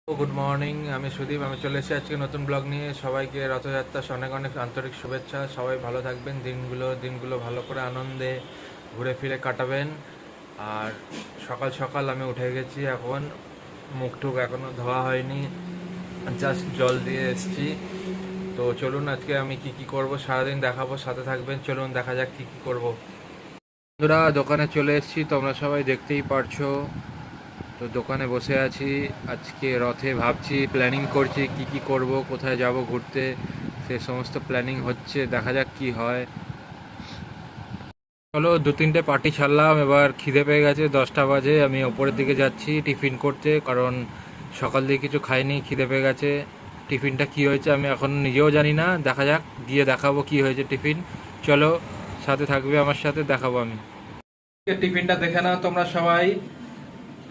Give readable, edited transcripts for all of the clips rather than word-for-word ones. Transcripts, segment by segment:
Good morning, আমি সুদীপ। আমি চলে এসেছি আজকে নতুন ব্লগ নিয়ে। সবাইকে রথযাত্রার অনেক অনেক আন্তরিক শুভেচ্ছা। সবাই ভালো থাকবেন, দিনগুলো ভালো করে আনন্দে ঘুরে ফিরে কাটাবেন। আর সকাল সকাল আমি উঠে গেছি, এখন মুখ টুক এখনও ধোয়া হয়নি, জাস্ট জল দিয়ে এসেছি। তো চলুন আজকে আমি কি করব সারাদিন দেখাবো, সাথে থাকবেন। চলুন দেখা যাক কি করব। বন্ধুরা, দোকানে চলে এসেছি, তোমরা সবাই দেখতেই পারছো। তো দোকানে বসে আছি, আজকে রথে ভাবছি, প্ল্যানিং করছি কি করব, কোথায় যাব ঘুরতে, সে সমস্ত প্ল্যানিং হচ্ছে। দেখা যাক কি হয়। চলো, 2-3টে পার্টি ছাড়লাম, এবার খিদে পেয়ে গেছে, 10টা বাজে। আমি ওপরের দিকে যাচ্ছি টিফিন করতে, কারণ সকাল দিয়ে কিছু খাইনি, খিদে পেয়ে গেছে। টিফিনটা কি হয়েছে আমি এখন নিজেও জানি না, দেখা যাক, গিয়ে দেখাবো কি হয়েছে টিফিন। চলো, সাথে থাকবে, আমার সাথে দেখাবো আমি। টিফিনটা দেখে নাও তোমরা সবাই।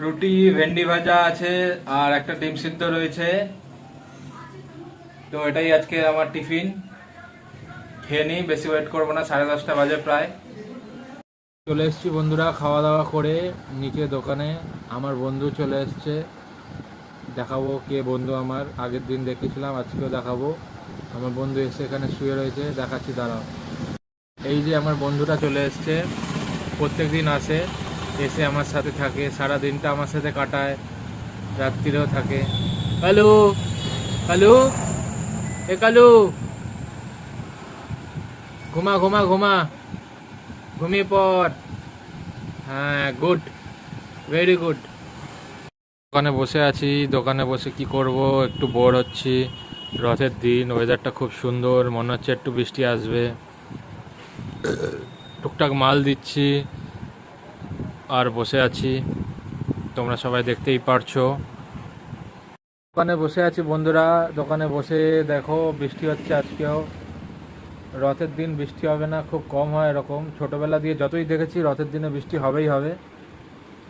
রুটি, ভেন্ডি ভাজা আছে, আর একটা ডিম সিদ্ধ রয়েছে। তো এটাই আজকে আমার টিফিন। খেয়ে নিই, বেশি ওয়েট করবো না, 10:30টা বাজে প্রায়। চলে এসেছি বন্ধুরা, খাওয়া দাওয়া করে নিচে দোকানে। আমার বন্ধু চলে এসছে, দেখাবো কে বন্ধু আমার। আগের দিন দেখেছিলাম, আজকেও দেখাবো। আমার বন্ধু এসে এখানে শুয়ে রয়েছে, দেখাচ্ছি, দাঁড়াও। এই যে আমার বন্ধুটা চলে এসছে, প্রত্যেক দিন আসে, এসে আমার সাথে থাকে, সারা দিনটা আমার সাথে কাটায়, রাত্রিরেও থাকে। কালু, কালু, এ কালু, ঘুমা ঘুমা ঘুমা, ঘুমিয়ে পড়। হ্যাঁ, গুড, ভেরি গুড। দোকানে বসে আছি, দোকানে বসে কি করব, একটু বোর হচ্ছি। রথের দিন, ওয়েদারটা খুব সুন্দর, মনে হচ্ছে একটু বৃষ্টি আসবে। টুকটাক মাল দিচ্ছি আর বসে আছি, তোমরা সবাই দেখতেই পারছো। দোকানে বসে আছি বন্ধুরা, দোকানে বসে দেখো বৃষ্টি হচ্ছে আজকেও। রথের দিন বৃষ্টি হবে না, খুব কম হয় এরকম। ছোটোবেলা দিয়ে যতই দেখেছি, রথের দিনে বৃষ্টি হবেই হবে।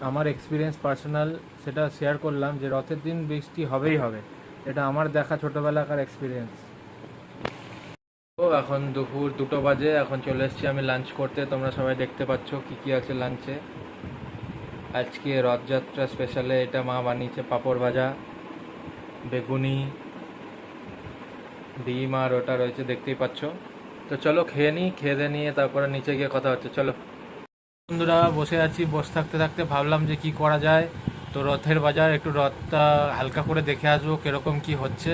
আমার এক্সপিরিয়েন্স পার্সোনাল, সেটা শেয়ার করলাম যে রথের দিন বৃষ্টি হবেই হবে। এটা আমার দেখা ছোটোবেলাকার এক্সপিরিয়েন্স। তো এখন দুপুর 2টো বাজে, এখন চলে এসেছি আমি লাঞ্চ করতে। তোমরা সবাই দেখতে পাচ্ছ কি আছে লাঞ্চে। আজকে রথযাত্রা স্পেশালে এটা মা বানিয়েছে, পাঁপড় ভাজা, বেগুনি, ডিম, আর ওটা রয়েছে, দেখতেই পাচ্ছ। তো চলো খেয়ে নিই, খেয়ে নিয়ে তারপরে নিচে গিয়ে কথা হচ্ছে, চলো। বন্ধুরা, বসে আছি, বসে থাকতে থাকতে ভাবলাম যে কি করা যায়। তো রথের বাজার, একটু রথটা হালকা করে দেখে আসবো কীরকম কি হচ্ছে,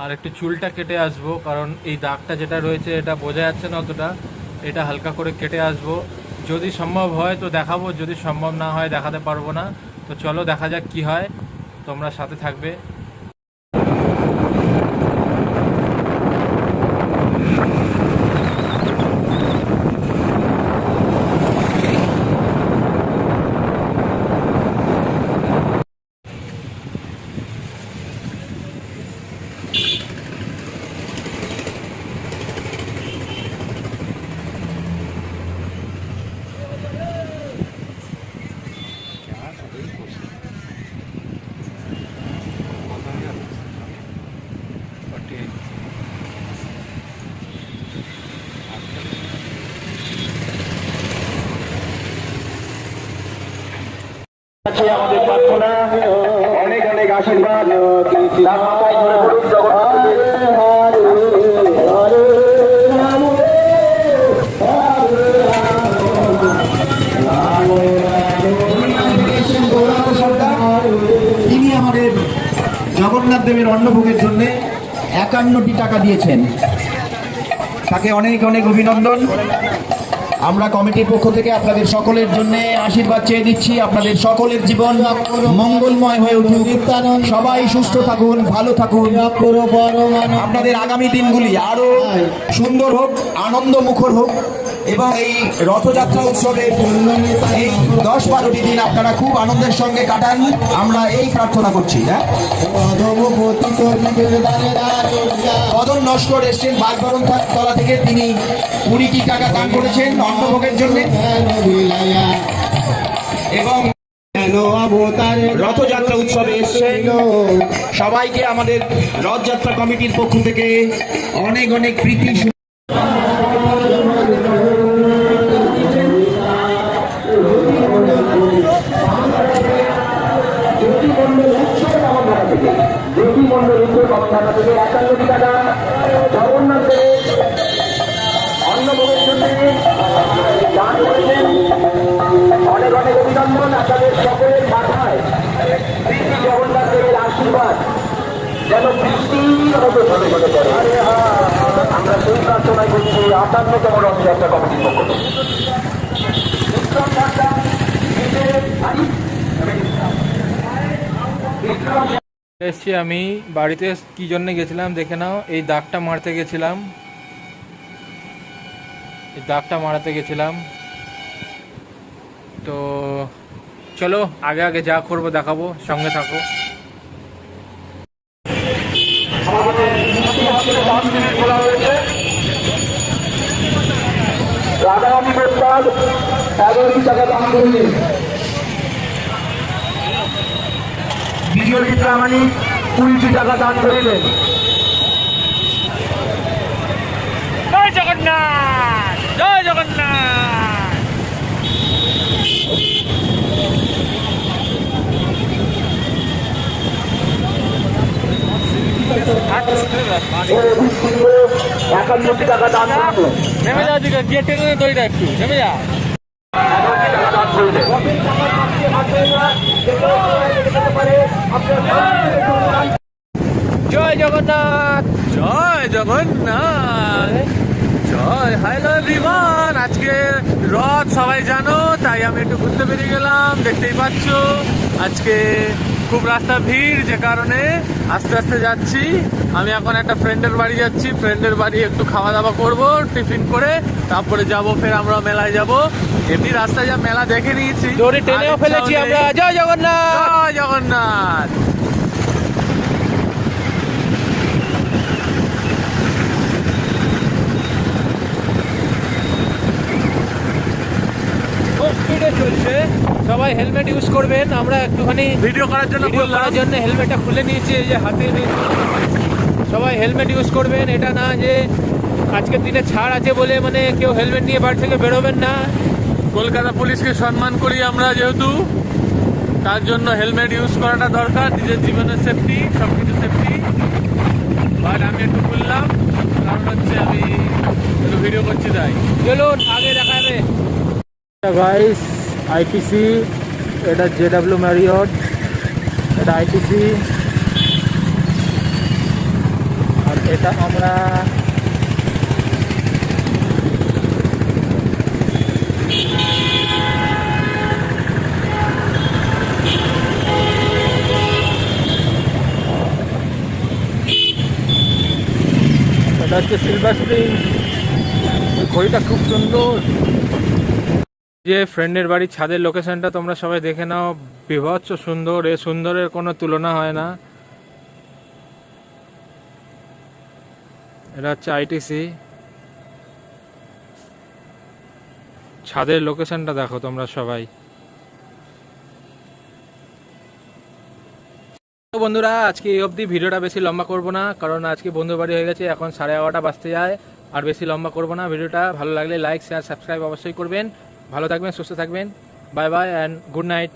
আর একটু চুলটা কেটে আসবো, কারণ এই দাগটা যেটা রয়েছে এটা বোঝা যাচ্ছে না অতটা। এটা হালকা করে কেটে আসবো, যদি সম্ভব হয় তো দেখাবো, যদি সম্ভব না হয় দেখাতে পারবো না। তো চলো দেখা যাক কি হয়, তোমরা সাথে থাকবে। আমাদের প্রার্থনা, অনেক অনেক আশীর্বাদ। তার মাথায় ধরে বলুন, তিনি আমাদের জগন্নাথ দেবের অন্নভোগের জন্য 51টি টাকা দিয়েছেন, তাকে অনেক অনেক অভিনন্দন। আমরা কমিটির পক্ষ থেকে আপনাদের সকলের জন্য আশীর্বাদ চেয়ে দিচ্ছি। আপনাদের সকলের জীবন মঙ্গলময় হয়ে উঠুক, সবাই সুস্থ থাকুন, ভালো থাকুন। আপনাদের আগামী দিনগুলি আরো সুন্দর হোক, আনন্দ মুখর হোক, এবং এই রথযাত্রা উৎসবের এই 10-12টি দিন আপনারা খুব আনন্দের সঙ্গে কাটান, আমরা এই প্রার্থনা করছি। কদম নস্কর এসছেন বাগবরণ তলা থেকে, তিনি 20টি টাকা দান করেছেন অন্নভোগের জন্য। এবং রথযাত্রা উৎসবে এসছেন সবাইকে আমাদের রথযাত্রা কমিটির পক্ষ থেকে অনেক অনেক প্রীতি। থেকে মন্ডল উত্তর কমথানা থেকে 51টি টাকা জগন্নাথ দেবের অন্নভোগের জন্য দান করেছেন। অনেক অনেক অভিনন্দন আপনাদের সকলের মাথায় শ্রী জগন্নাথ দেবের আশীর্বাদ যেন বৃষ্টির মতো ঝরে ঝরে পড়ে। আমরা সেই প্রার্থনা করছি 58তম রথযাত্রা কমিটির পক্ষ থেকে। বিক্রম ঠান্ডা এসছি আমি বাড়িতে কি জন্য গেছিলাম দেখে নাও। এই দাগটা মারতে গেছিলাম, এই দাগটা মারাতে গেছিলাম। তো চলো আগে আগে যা করবো দেখাবো, সঙ্গে থাকো। রাধারানী প্রস্তাব 11টি টাকা দান করলেন। বিজয় চিত্রামানি 20টি টাকা দান করিলেন। জয় জগন্নাথ, জয় জগন্নাথ। একান্নটি টাকা দান করলেন। নেমে যা দিকে গিয়ে টেনে দড়িটা একটু নেমে যা। জয় জগন্নাথ, জয় জগন্নাথ, জয়। হ্যালো এভরিওয়ান, আজকে রথ সবাই জানো, তাই আমি একটু ঘুরতে বেরিয়ে গেলাম। দেখতেই পাচ্ছ আজকে খুব রাস্তা ভিড়, যে কারণে আস্তে আস্তে যাচ্ছি। আমি এখন একটা ফ্রেন্ডের বাড়ি যাচ্ছি, ফ্রেন্ডের বাড়ি একটু খাওয়া দাওয়া করবো টিফিন করে, তারপরে যাব ফের আমরা মেলায় যাব। এমনি রাস্তায় যা মেলা দেখে নিয়েছি, দড়ি টেনেও ফেলেছি আমরা। জয় জগন্নাথ, জয় জগন্নাথ। চলছে, সবাই হেলমেট ইউজ করবেন। আমরা একটুখানি ভিডিও করার জন্য হেলমেটটা খুলে নিয়েছি, এই যে হাতে। সবাই হেলমেট ইউজ করবেন, এটা না যে আজকের দিনে ছাড় আছে বলে মানে কেউ হেলমেট নিয়ে বাড়ি থেকে বেরোবেন না। কলকাতা পুলিশকে সম্মান করি আমরা যেহেতু, তার জন্য হেলমেট ইউজ করাটা দরকার। নিজের জীবনের সেফটি, সব কিছু সেফটি। বাট আমি একটু খুললাম, কারণ হচ্ছে আমি একটু ভিডিও করছি, তাই। চলুন আগে দেখা যাবে। গাইস, আইটিসি, এটা জেডব্লিউ ম্যারিয়ট, এটা আইটিসি, আর এটা আমরা এটা হচ্ছে সিলভার স্প্রিং। ঘড়িটা খুব সুন্দর। যে ফ্রেন্ডের বাড়ির ছাদের লোকেশনটা তোমরা সবাই দেখে নাও, বিভৎস সুন্দর। এ সুন্দরের কোনো তুলনা হয় না। এটা হচ্ছে আইটিসি। ছাদের লোকেশনটা দেখো তোমরা সবাই। তো বন্ধুরা, আজকে এই অবধি। ভিডিওটা বেশি লম্বা করব না, কারণ আজকে বন্ধুর বাড়ি হয়ে গেছে, এখন 11:30 বাজতে যায়। আর বেশি লম্বা করব না ভিডিওটা। ভালো লাগলে লাইক, শেয়ার, সাবস্ক্রাইব অবশ্যই করবেন। ভালো থাকবেন, সুস্থ থাকবেন। Bye bye and good night.